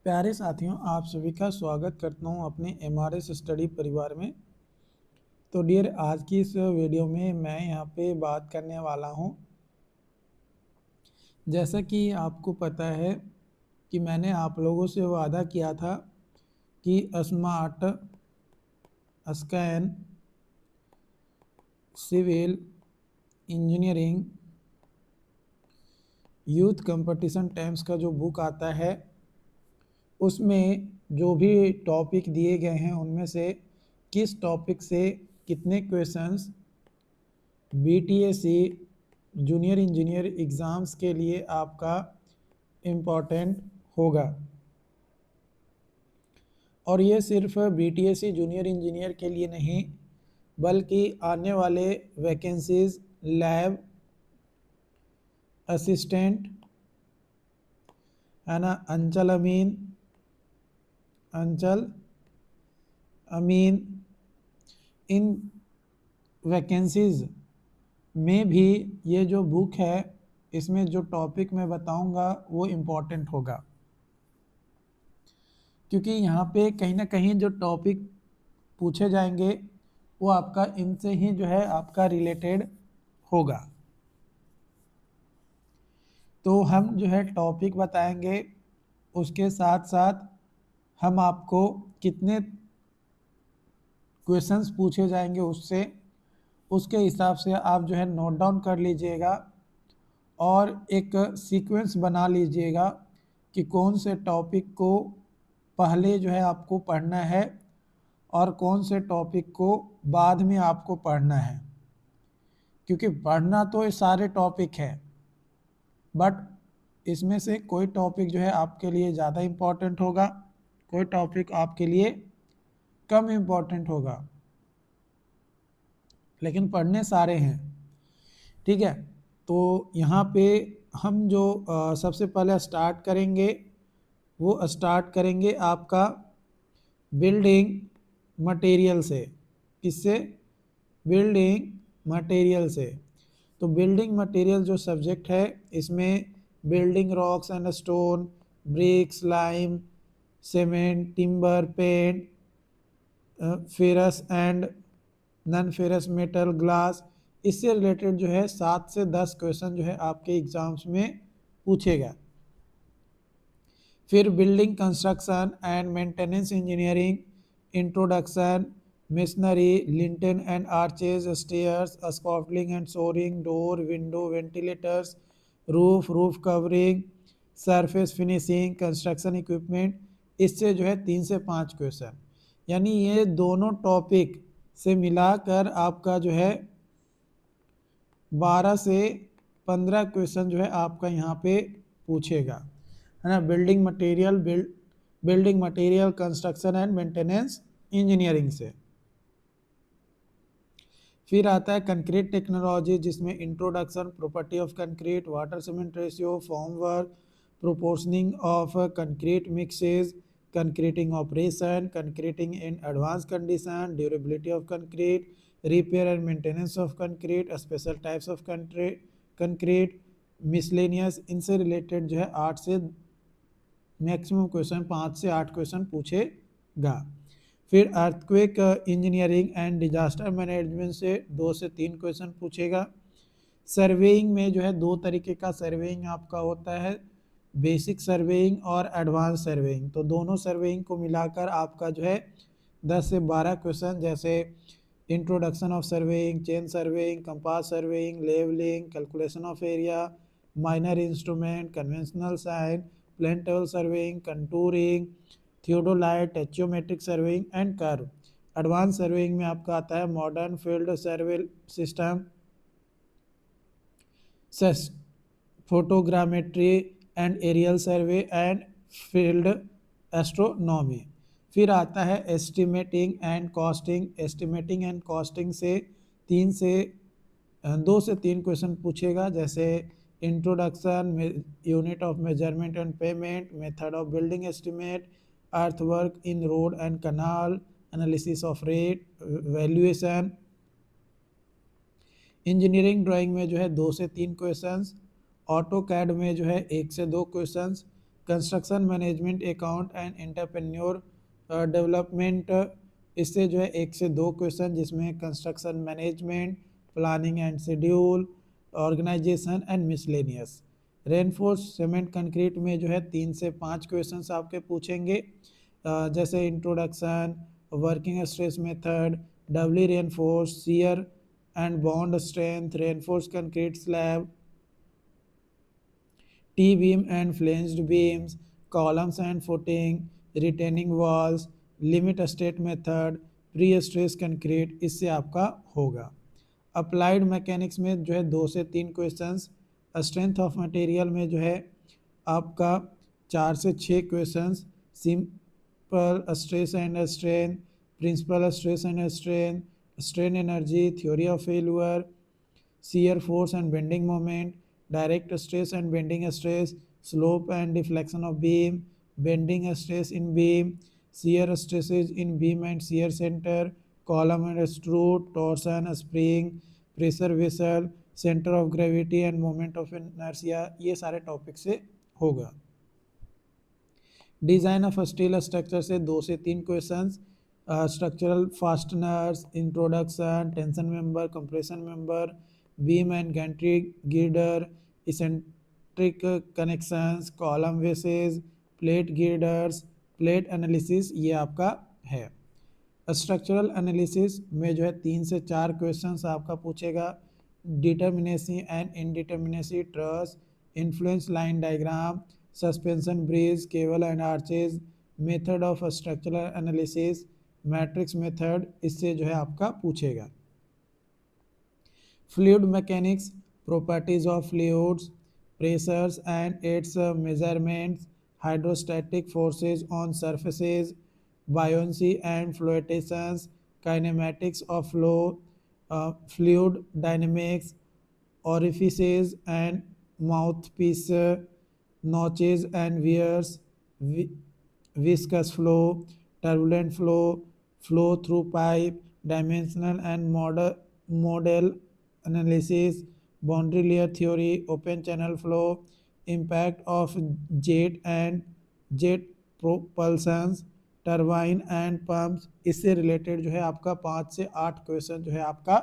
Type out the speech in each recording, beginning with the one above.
प्यारे साथियों, आप सभी का स्वागत करता हूं अपने एमआरएस स्टडी परिवार में। तो डियर, आज की इस वीडियो में मैं यहां पे बात करने वाला हूं। जैसा कि आपको पता है कि मैंने आप लोगों से वादा किया था कि Smart Scan civil engineering Youth Competition Times का जो बुक आता है उसमें जो भी टॉपिक दिए गए हैं उनमें से किस टॉपिक से कितने क्वेश्चंस बीटीएसी जूनियर इंजीनियर एग्ज़ाम्स के लिए आपका इम्पोर्टेंट होगा। और ये सिर्फ बीटीएसी जूनियर इंजीनियर के लिए नहीं, बल्कि आने वाले वैकेंसीज लैब असिस्टेंट है ना, अंचल अमीन, इन वैकेंसीज में भी ये जो बुक है इसमें जो टॉपिक मैं बताऊंगा वो इम्पोर्टेंट होगा, क्योंकि यहाँ पे कहीं ना कहीं जो टॉपिक पूछे जाएंगे वो आपका इनसे ही जो है आपका रिलेटेड होगा। तो हम जो है टॉपिक बताएंगे, उसके साथ साथ हम आपको कितने क्वेश्चंस पूछे जाएंगे उसके हिसाब से आप जो है नोट डाउन कर लीजिएगा और एक सीक्वेंस बना लीजिएगा कि कौन से टॉपिक को पहले जो है आपको पढ़ना है और कौन से टॉपिक को बाद में आपको पढ़ना है। क्योंकि पढ़ना तो ये सारे टॉपिक है, बट इसमें से कोई टॉपिक जो है आपके लिए ज़्यादा इम्पोर्टेंट होगा, कोई टॉपिक आपके लिए कम इम्पोर्टेंट होगा, लेकिन पढ़ने सारे हैं। ठीक है, तो यहाँ पे हम जो सबसे पहले स्टार्ट करेंगे वो स्टार्ट करेंगे आपका बिल्डिंग मटेरियल से। किससे? बिल्डिंग मटेरियल से। तो बिल्डिंग मटेरियल जो सब्जेक्ट है इसमें building rocks and stone, bricks, lime, cement, timber, paint, ferrous and non ferrous metal, glass, इससे रिलेटेड जो है 7 से 10 क्वेश्चन जो है आपके एग्जाम्स में पूछेगा। फिर building construction and maintenance engineering, introduction, masonry, lintel and arches, stairs, scaffolding and shoring, door, window, ventilators, roof covering, surface finishing, construction equipment, इससे जो है 3 से 5 क्वेश्चन, यानी ये दोनों टॉपिक से मिलाकर आपका जो है 12 से 15 क्वेश्चन जो है आपका यहाँ पे पूछेगा, है ना। Building material construction and maintenance engineering से। फिर आता है कंक्रीट टेक्नोलॉजी, जिसमें introduction, property of concrete, water cement ratio, form work, proportioning of concrete mixes, concreting operation, concreting in advance condition, durability of concrete, repair and maintenance of concrete, special types of concrete, miscellaneous, इनसे related जो है 8 से maximum question 5 से 8 question पूछेगा। फिर earthquake engineering and disaster management से 2 से 3 question पूछेगा। सर्वेइंग में जो है 2 तरीके का सर्वेइंग आपका होता है, बेसिक सर्वेइंग और एडवांस सर्वेइंग। तो दोनों सर्वेइंग को मिलाकर आपका जो है 10 से 12 क्वेश्चन, जैसे introduction of surveying, chain surveying, compass surveying, levelling, calculation of area, minor instrument, conventional sign, plane table surveying, contouring, theodolite, tacheometric surveying and curve. Advance surveying में आपका आता है modern field survey system, photogrammetry and aerial survey and field astronomy. फिर आता है estimating and costing. Estimating and costing से 2 से 3 question पूछेगा, जैसे introduction, unit of measurement and payment, method of building estimate, earth work in road and canal, analysis of rate, valuation. Engineering drawing में जो है 2 से 3 क्वेश्चंस, ऑटो कैड में जो है 1 से 2 questions, construction management account and entrepreneur development, इससे जो है 1 से 2 क्वेश्चन, जिसमें construction management, planning and schedule, organisation and miscellaneous. Reinforce cement concrete में जो है 3 से 5 क्वेश्चंस आपके पूछेंगे, जैसे introduction, working stress method, doubly reinforce, shear and bond strength, reinforce concrete slab, T-beam and flanged beams, columns and footing, retaining walls, limit state method, pre-stress concrete, इससे आपका होगा। अप्लाइड मैकेनिक्स में जो है 2 से 3 क्वेश्चंस, स्ट्रेंथ ऑफ मटेरियल में जो है आपका 4 से 6 questions, simple stress and strain, principal stress and strain, strain energy, theory of failure, shear force and bending moment, direct stress and bending stress, slope and deflection of beam, bending stress in beam, shear stresses in beam and shear center, column and strut, torsion, spring, pressure vessel, center of gravity and moment of inertia, ये सारे topic से होगा। Design of steel structure से 2 से 3 questions, structural fasteners, introduction, tension member, compression member, beam and gantry girder, eccentric connections, column bases, plate girders, plate analysis, ये आपका है। Structural analysis में जो है 3 से 4 क्वेश्चंस आपका पूछेगा, determinacy and indeterminacy truss, influence line diagram, suspension bridge, cable and arches, method of structural analysis, matrix method, इससे जो है आपका पूछेगा। Fluid mechanics, properties of fluids, pressures and it's measurements, hydrostatic forces on surfaces, buoyancy and flotations, kinematics of flow, fluid dynamics, orifices and mouthpiece, notches and weirs, viscous flow, turbulent flow, flow through pipe, dimensional and model analysis, boundary layer theory, open channel flow, impact of jet and jet propulsions, turbine and pumps, इससे related जो है आपका 5 से 8 question जो है आपका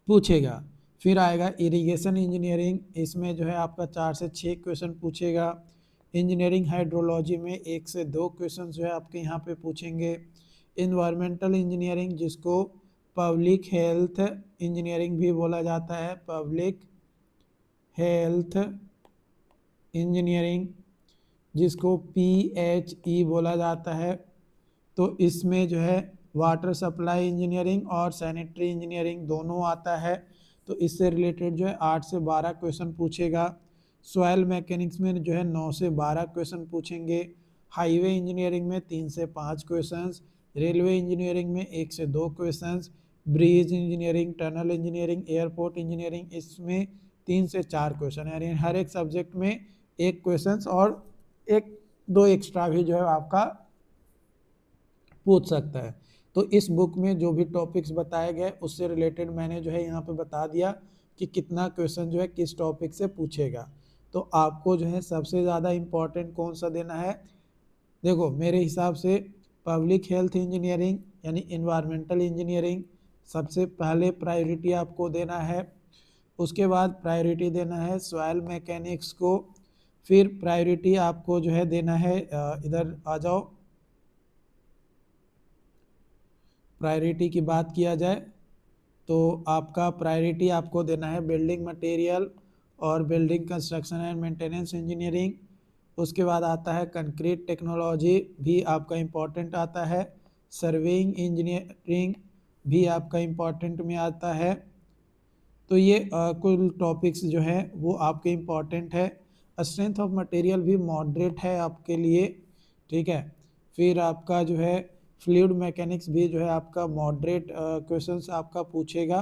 पूछेगा। फिर आएगा इरिगेशन इंजीनियरिंग, इसमें जो है आपका 4 से 6 क्वेश्चन पूछेगा। इंजीनियरिंग हाइड्रोलॉजी में 1 से 2 क्वेश्चन जो है आपके यहाँ पे पूछेंगे। इन्वायरमेंटल इंजीनियरिंग, जिसको पब्लिक हेल्थ इंजीनियरिंग भी बोला जाता है, पब्लिक हेल्थ इंजीनियरिंग, जिसको PHE बोला जाता है, तो इसमें जो है वाटर सप्लाई इंजीनियरिंग और सैनिटरी इंजीनियरिंग दोनों आता है, तो इससे रिलेटेड जो है 8 से 12 क्वेश्चन पूछेगा। सॉयल मैकेनिक्स में जो है 9 से 12 क्वेश्चन पूछेंगे। हाईवे इंजीनियरिंग में 3 से 5 क्वेश्चंस, रेलवे इंजीनियरिंग में 1 से 2 questions, bridge engineering, tunnel engineering, airport engineering, इसमें 3 से 4 क्वेश्चन, यानी हर एक सब्जेक्ट में 1 क्वेश्चन और 1-2 एक्स्ट्रा भी जो है आपका पूछ सकता है। तो इस बुक में जो भी टॉपिक्स बताए गए उससे रिलेटेड मैंने जो है यहाँ पे बता दिया कि कितना क्वेश्चन जो है किस टॉपिक से पूछेगा। तो आपको जो है सबसे ज़्यादा इम्पोर्टेंट कौन सा देना है, देखो मेरे हिसाब से पब्लिक हेल्थ इंजीनियरिंग यानी इन्वायरमेंटल इंजीनियरिंग सबसे पहले प्रायोरिटी आपको देना है। उसके बाद प्रायोरिटी देना है सॉइल मैकेनिक्स को, फिर प्रायोरिटी आपको जो है देना है, इधर आ जाओ, प्रायोरिटी की बात किया जाए तो आपका प्रायोरिटी आपको देना है बिल्डिंग मटेरियल और building construction and maintenance engineering. उसके बाद आता है कंक्रीट टेक्नोलॉजी भी आपका इम्पोर्टेंट आता है, सर्वेइंग इंजीनियरिंग भी आपका इम्पोर्टेंट में आता है। तो ये कुल टॉपिक्स जो है वो आपके इम्पोर्टेंट है। स्ट्रेंथ ऑफ मटेरियल भी मॉडरेट है आपके लिए, ठीक है। फिर आपका जो है फ्लूइड मैकेनिक्स भी जो है आपका मॉडरेट क्वेश्चंस आपका पूछेगा।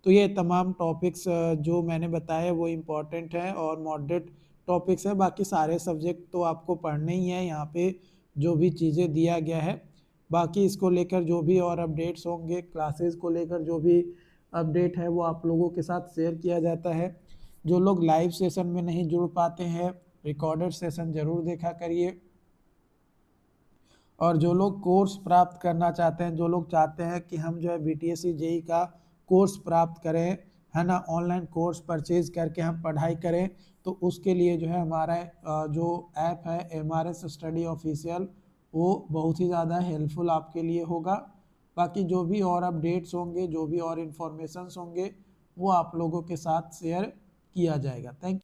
तो ये तमाम टॉपिक्स जो मैंने बताए वो इम्पोर्टेंट है और मॉडरेट टॉपिक्स है। बाकी सारे सब्जेक्ट तो आपको पढ़ने ही है, यहाँ पे जो भी चीज़ें दिया गया है। बाकी इसको लेकर जो भी और अपडेट्स होंगे, क्लासेस को लेकर जो भी अपडेट है वो आप लोगों के साथ शेयर किया जाता है। जो लोग लाइव सेशन में नहीं जुड़ पाते हैं, रिकॉर्डेड सेशन जरूर देखा करिए। और जो लोग कोर्स प्राप्त करना चाहते हैं, जो लोग चाहते हैं कि हम जो है बीटीएससी जेई का कोर्स प्राप्त करें, है ना, ऑनलाइन कोर्स परचेज करके हम पढ़ाई करें, तो उसके लिए जो है हमारा जो ऐप है एमआरएस स्टडी ऑफिशियल, वो बहुत ही ज़्यादा हेल्पफुल आपके लिए होगा। बाकी जो भी और अपडेट्स होंगे, जो भी और इन्फॉर्मेशंस होंगे, वो आप लोगों के साथ शेयर किया जाएगा। थैंक